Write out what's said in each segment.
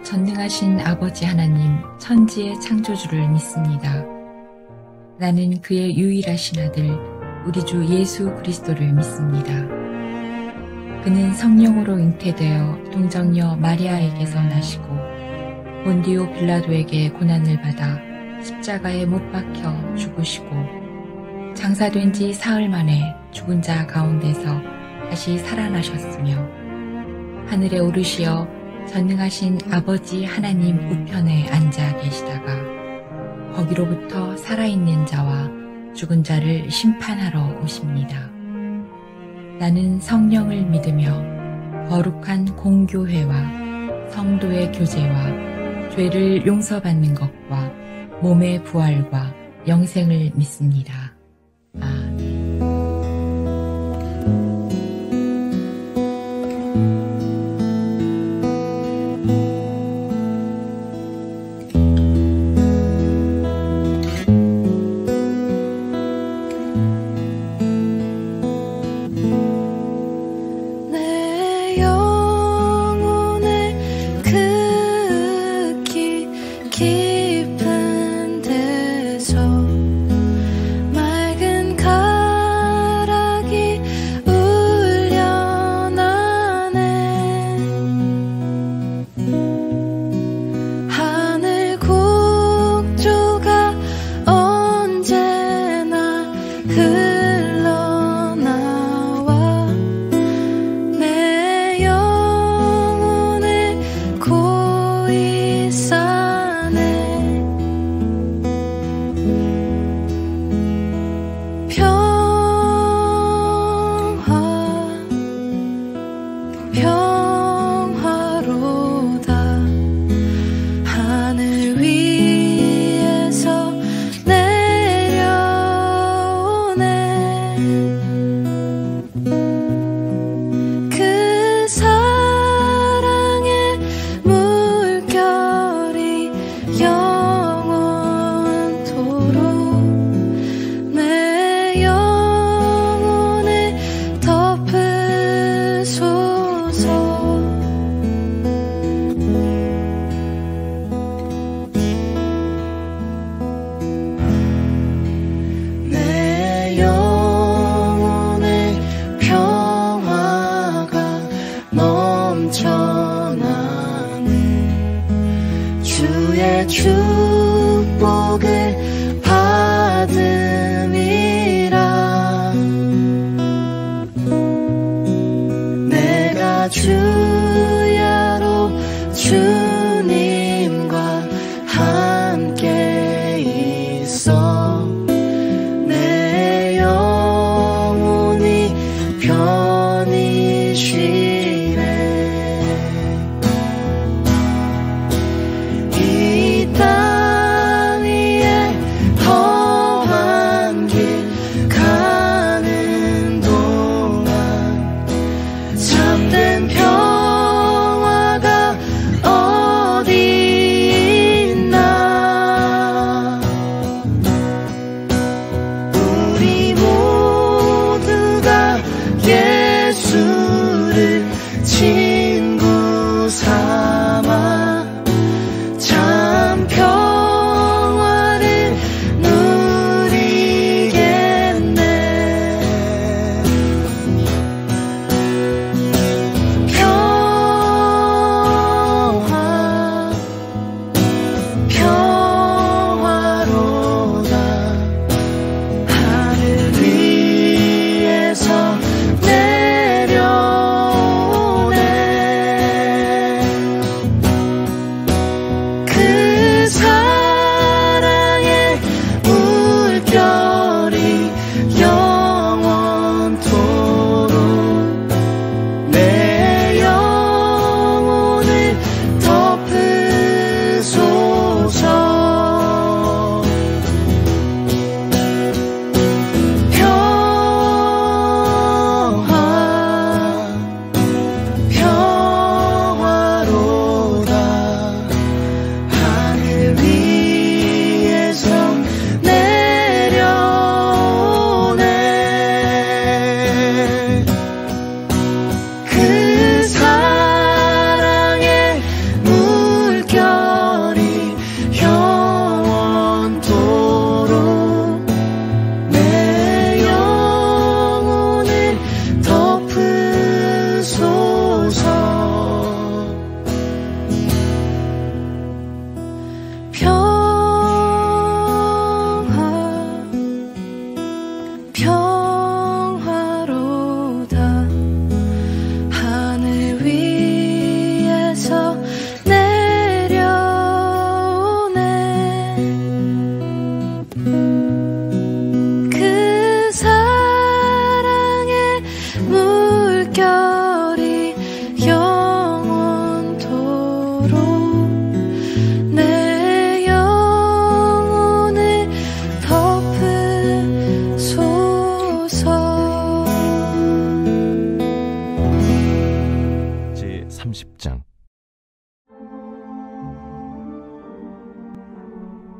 전능하신 아버지 하나님 천지의 창조주를 믿습니다. 나는 그의 유일하신 아들 우리 주 예수 그리스도를 믿습니다. 그는 성령으로 잉태되어 동정녀 마리아에게서 나시고 본디오 빌라도에게 고난을 받아 십자가에 못 박혀 죽으시고 장사된 지 사흘 만에 죽은 자 가운데서 다시 살아나셨으며 하늘에 오르시어 전능하신 아버지 하나님 우편에 앉아 계시다가 거기로부터 살아있는 자와 죽은 자를 심판하러 오십니다. 나는 성령을 믿으며 거룩한 공교회와 성도의 교제와 죄를 용서받는 것과 몸의 부활과 영생을 믿습니다. 아멘. 깊은 데서 맑은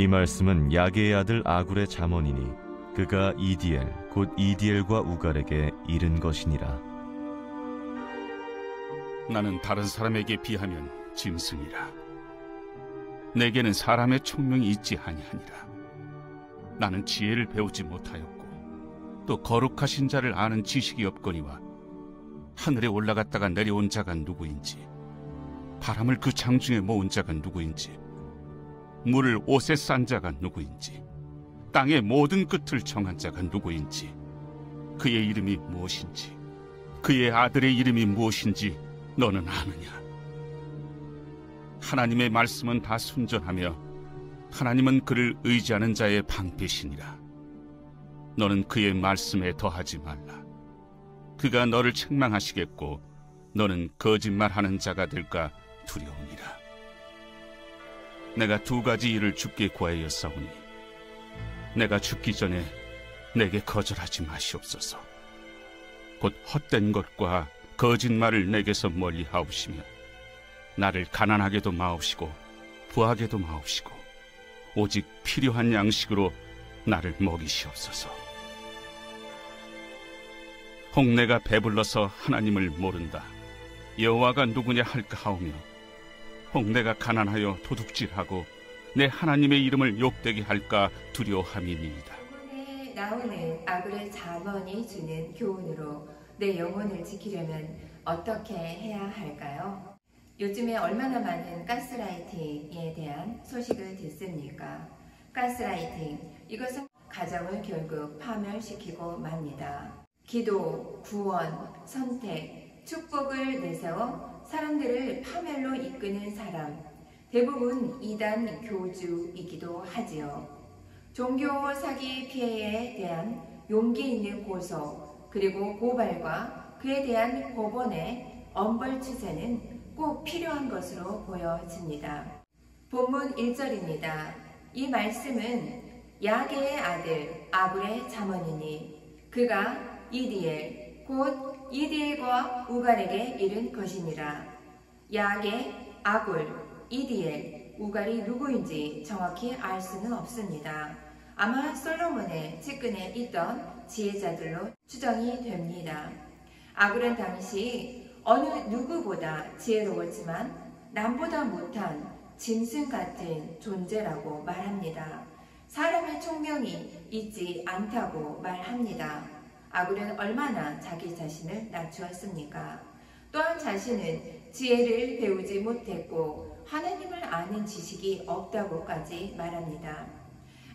이 말씀은 야게의 아들 아굴의 잠언이니 그가 이디엘 곧 이디엘과 우갈에게 이른 것이니라. 나는 다른 사람에게 비하면 짐승이라. 내게는 사람의 총명이 있지 아니하니라. 나는 지혜를 배우지 못하였고 또 거룩하신 자를 아는 지식이 없거니와 하늘에 올라갔다가 내려온 자가 누구인지, 바람을 그 장중에 모은 자가 누구인지, 물을 옷에 싼 자가 누구인지, 땅의 모든 끝을 정한 자가 누구인지, 그의 이름이 무엇인지, 그의 아들의 이름이 무엇인지 너는 아느냐? 하나님의 말씀은 다 순전하며 하나님은 그를 의지하는 자의 방패시니라. 너는 그의 말씀에 더하지 말라. 그가 너를 책망하시겠고 너는 거짓말하는 자가 될까 두려우니라. 내가 두 가지 일을 주께 구하였사오니 내가 죽기 전에 내게 거절하지 마시옵소서. 곧 헛된 것과 거짓말을 내게서 멀리 하옵시며 나를 가난하게도 마옵시고 부하게도 마옵시고 오직 필요한 양식으로 나를 먹이시옵소서. 혹 내가 배불러서 하나님을 모른다, 여호와가 누구냐 할까 하오며, 혹 내가 가난하여 도둑질하고 내 하나님의 이름을 욕되게 할까 두려워함이니이다. 이번에 나오는 아굴의 잠언이 주는 교훈으로 내 영혼을 지키려면 어떻게 해야 할까요? 요즘에 얼마나 많은 가스라이팅에 대한 소식을 듣습니까? 가스라이팅, 이것은 가정을 결국 파멸시키고 맙니다. 기도, 구원, 선택, 축복을 내세워 사람들을 파멸로 이끄는 사람, 대부분 이단 교주이기도 하지요. 종교 사기 피해에 대한 용기 있는 고소, 그리고 고발과 그에 대한 법원의 엄벌 추세는 꼭 필요한 것으로 보여집니다. 본문 1절입니다. 이 말씀은 야게의 아들 아굴의 잠언이니 그가 이디엘 곧 이디엘과 우갈에게 이른 것이니라. 야게, 아굴, 이디엘, 우갈이 누구인지 정확히 알 수는 없습니다. 아마 솔로몬의 측근에 있던 지혜자들로 추정이 됩니다. 아굴은 당시 어느 누구보다 지혜로웠지만 남보다 못한 짐승 같은 존재라고 말합니다. 사람의 총명이 있지 않다고 말합니다. 아굴은 얼마나 자기 자신을 낮추었습니까? 또한 자신은 지혜를 배우지 못했고 하나님을 아는 지식이 없다고까지 말합니다.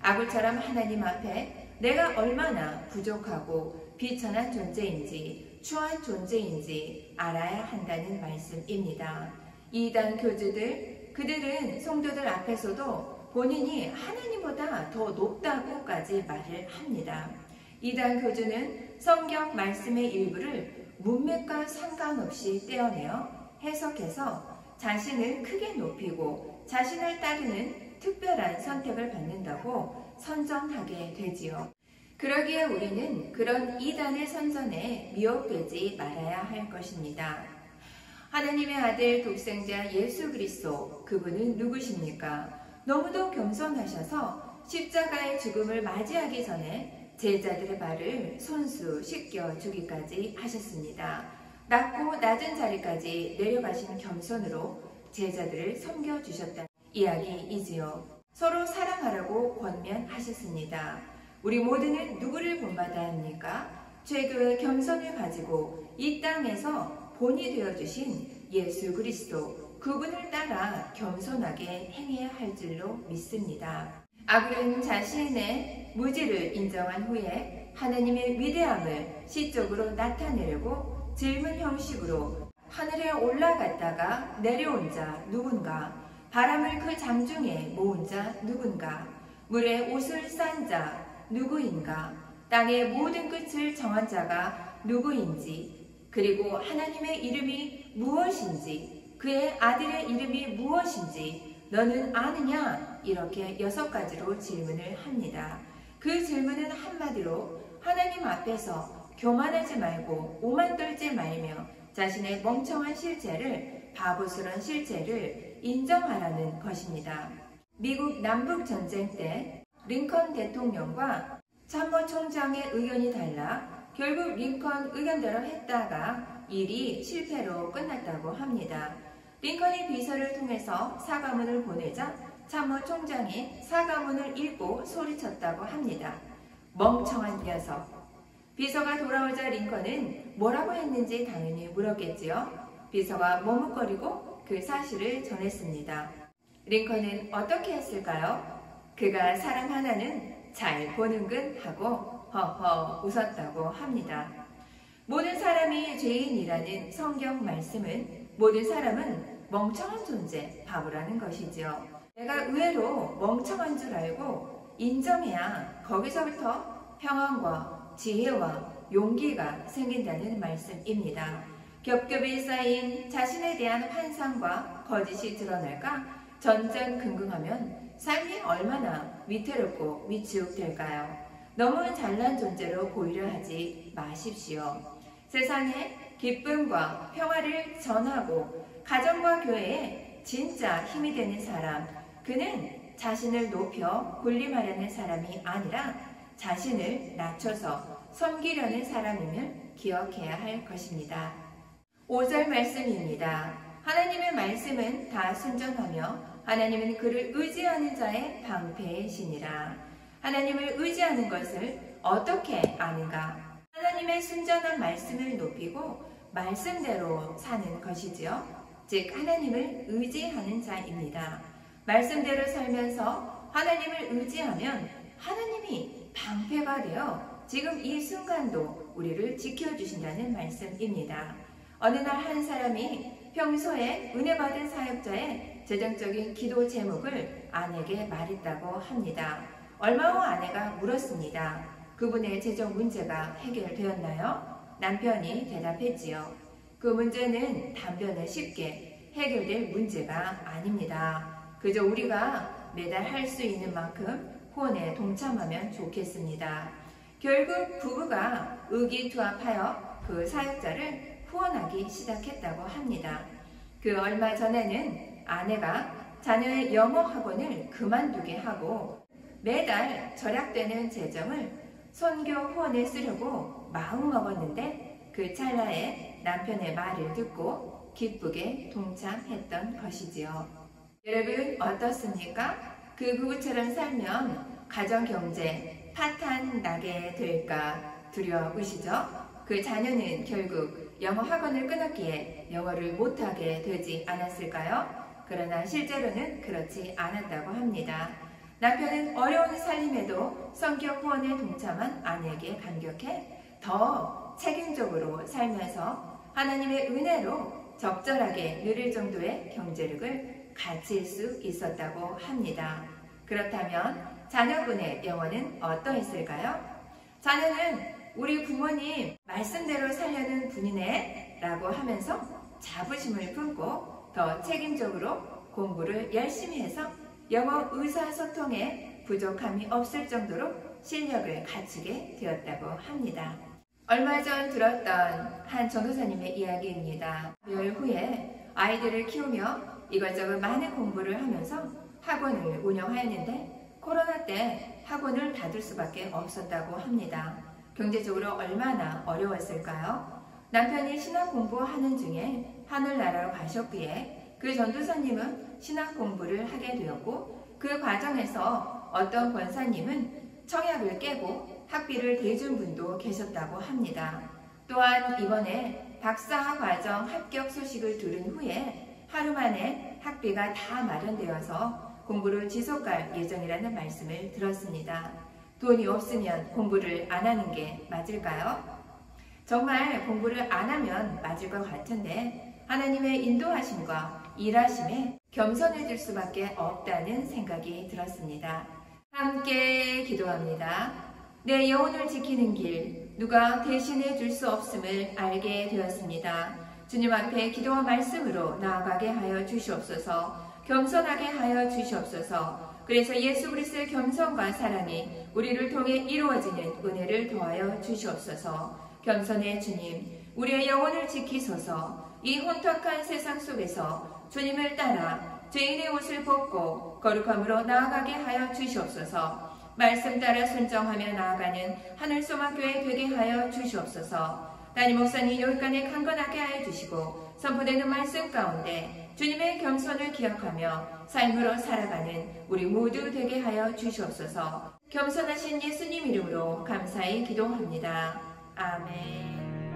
아굴처럼 하나님 앞에 내가 얼마나 부족하고 비천한 존재인지 추한 존재인지 알아야 한다는 말씀입니다. 이단 교주들, 그들은 성도들 앞에서도 본인이 하나님보다 더 높다고까지 말을 합니다. 이단 교주는 성경 말씀의 일부를 문맥과 상관없이 떼어내어 해석해서 자신을 크게 높이고 자신을 따르는 특별한 선택을 받는다고 선전하게 되지요. 그러기에 우리는 그런 이단의 선전에 미혹되지 말아야 할 것입니다. 하나님의 아들 독생자 예수 그리스도, 그분은 누구십니까? 너무도 겸손하셔서 십자가의 죽음을 맞이하기 전에 제자들의 발을 손수 씻겨 주기까지 하셨습니다. 낮고 낮은 자리까지 내려가신 겸손으로 제자들을 섬겨주셨다는 이야기이지요. 서로 사랑하라고 권면하셨습니다. 우리 모두는 누구를 본받아야 합니까? 죄교의 겸손을 가지고 이 땅에서 본이 되어주신 예수 그리스도, 그분을 따라 겸손하게 행해야 할 줄로 믿습니다. 아굴은 자신의 무지를 인정한 후에 하나님의 위대함을 시적으로 나타내려고 질문 형식으로 하늘에 올라갔다가 내려온 자 누군가, 바람을 그 장중에 모은 자 누군가, 물에 옷을 싼 자 누구인가, 땅의 모든 끝을 정한 자가 누구인지, 그리고 하나님의 이름이 무엇인지, 그의 아들의 이름이 무엇인지 너는 아느냐? 이렇게 6가지로 질문을 합니다. 그 질문은 한마디로 하나님 앞에서 교만하지 말고 오만 떨지 말며 자신의 멍청한 실체를, 바보스러운 실체를 인정하라는 것입니다. 미국 남북전쟁 때 링컨 대통령과 참모총장의 의견이 달라 결국 링컨 의견대로 했다가 일이 실패로 끝났다고 합니다. 링컨이 비서를 통해서 사과문을 보내자 참모총장이 사과문을 읽고 소리쳤다고 합니다. 멍청한 녀석. 비서가 돌아오자 링컨은 뭐라고 했는지 당연히 물었겠지요. 비서가 머뭇거리고 그 사실을 전했습니다. 링컨은 어떻게 했을까요? 그가 사람 하나는 잘 보는군 하고 허허 웃었다고 합니다. 모든 사람이 죄인이라는 성경 말씀은 모든 사람은 멍청한 존재, 바보라는 것이지요. 내가 의외로 멍청한 줄 알고 인정해야 거기서부터 평안과 지혜와 용기가 생긴다는 말씀입니다. 겹겹이 쌓인 자신에 대한 환상과 거짓이 드러날까 전전긍긍하면 삶이 얼마나 위태롭고 위축될까요? 너무 잘난 존재로 보이려 하지 마십시오. 세상에 기쁨과 평화를 전하고 가정과 교회에 진짜 힘이 되는 사람, 그는 자신을 높여 군림하려는 사람이 아니라 자신을 낮춰서 섬기려는 사람임을 기억해야 할 것입니다. 5절 말씀입니다. 하나님의 말씀은 다 순전하며 하나님은 그를 의지하는 자의 방패이시니라. 하나님을 의지하는 것을 어떻게 아는가? 하나님의 순전한 말씀을 높이고 말씀대로 사는 것이지요. 즉 하나님을 의지하는 자입니다. 말씀대로 살면서 하나님을 의지하면 하나님이 방패가 되어 지금 이 순간도 우리를 지켜주신다는 말씀입니다. 어느 날 한 사람이 평소에 은혜 받은 사역자의 재정적인 기도 제목을 아내에게 말했다고 합니다. 얼마 후 아내가 물었습니다. 그분의 재정 문제가 해결되었나요? 남편이 대답했지요. 그 문제는 단번에 쉽게 해결될 문제가 아닙니다. 그저 우리가 매달 할 수 있는 만큼 후원에 동참하면 좋겠습니다. 결국 부부가 의기투합하여 그 사역자를 후원하기 시작했다고 합니다. 그 얼마 전에는 아내가 자녀의 영어 학원을 그만두게 하고 매달 절약되는 재정을 선교 후원에 쓰려고 마음먹었는데 그 찰나에 남편의 말을 듣고 기쁘게 동참했던 것이지요. 여러분 어떻습니까? 그 부부처럼 살면 가정경제 파탄 나게 될까 두려우시죠? 그 자녀는 결국 영어 학원을 끊었기에 영어를 못하게 되지 않았을까요? 그러나 실제로는 그렇지 않았다고 합니다. 남편은 어려운 살림에도 성격 후원에 동참한 아내에게 감격해 더 책임적으로 살면서 하나님의 은혜로 적절하게 누릴 정도의 경제력을 갖출 수 있었다고 합니다. 그렇다면 자녀분의 영혼은 어떠했을까요? 자녀는 우리 부모님 말씀대로 살려는 분이네 라고 하면서 자부심을 품고 더 책임적으로 공부를 열심히 해서 영어 의사소통에 부족함이 없을 정도로 실력을 갖추게 되었다고 합니다. 얼마 전 들었던 한 전도사님의 이야기입니다. 열 후에 아이들을 키우며 이것저것 많은 공부를 하면서 학원을 운영하였는데 코로나 때 학원을 닫을 수밖에 없었다고 합니다. 경제적으로 얼마나 어려웠을까요? 남편이 신학 공부하는 중에 하늘나라로 가셨기에 그 전도사님은 신학 공부를 하게 되었고 그 과정에서 어떤 권사님은 청약을 깨고 학비를 대준 분도 계셨다고 합니다. 또한 이번에 박사 과정 합격 소식을 들은 후에 하루 만에 학비가 다 마련되어서 공부를 지속할 예정이라는 말씀을 들었습니다. 돈이 없으면 공부를 안 하는 게 맞을까요? 정말 공부를 안 하면 맞을 것 같은데 하나님의 인도하심과 일하심에 겸손해질 수밖에 없다는 생각이 들었습니다. 함께 기도합니다. 내 영혼을 지키는 길, 누가 대신해 줄 수 없음을 알게 되었습니다. 주님 앞에 기도와 말씀으로 나아가게 하여 주시옵소서. 겸손하게 하여 주시옵소서. 그래서 예수 그리스도의 겸손과 사랑이 우리를 통해 이루어지는 은혜를 더하여 주시옵소서. 겸손의 주님, 우리의 영혼을 지키소서. 이 혼탁한 세상 속에서 주님을 따라 죄인의 옷을 벗고 거룩함으로 나아가게 하여 주시옵소서. 말씀 따라 순정하며 나아가는 하늘소망교회 되게 하여 주시옵소서. 담임 목사님 여기까지 강건하게 하여 주시고 선포되는 말씀 가운데 주님의 겸손을 기억하며 삶으로 살아가는 우리 모두 되게 하여 주시옵소서. 겸손하신 예수님 이름으로 감사히 기도합니다. 아멘.